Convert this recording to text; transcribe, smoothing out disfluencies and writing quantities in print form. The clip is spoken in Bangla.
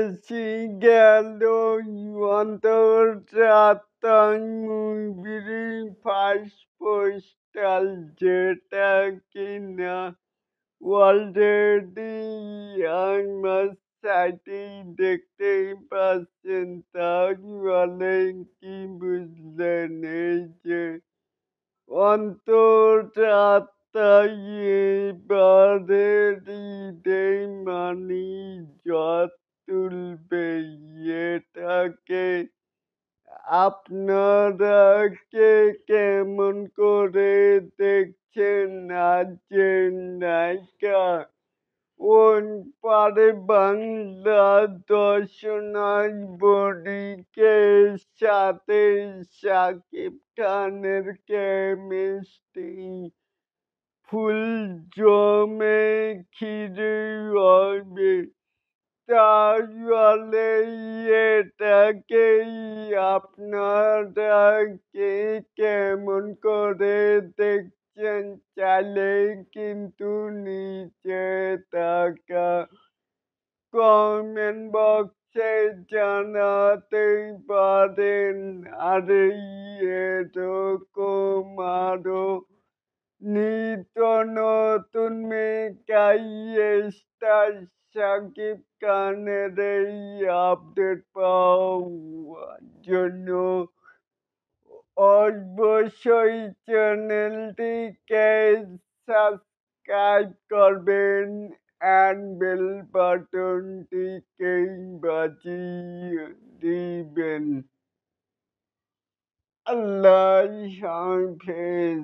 এসে গেল অন্তরাত্মা মুভির ফার্স্ট পোস্টার, যেটা কিনা অলরেডি আমার সাইটেই দেখতেই পাচ্ছেন। তাহলে কি বুঝলেন? এই যে অন্তরাত্মা এবারে ঈদে মানি ঝড় তুলবে, এটাকে আপনারা কে কেমন করে দেখছেন? আর যে নায়িকা ওন পারে বাংলা দর্শনার বডিকে সাথে শাকিব খানের কেমিস্ট্রি ফুল জমে খিরে হবে। তাহলে এটাকেই আপনারা কে কেমন করে দেখছেন? চাইলে কিন্তু নিচে থাকা কমেন্ট বক্সে জানাতেই পারেন। আর এরকম আরো নিত্য নতুন মেকাই স্টার শাকিব খানের এই আপডেট পাওয়ার জন্য অবশ্যই চ্যানেলটিকে সাবস্ক্রাইব করবেন অ্যান্ড বেল বাটনটিকে বাজিয়ে দিবেন। আল্লাহ হাফেজ।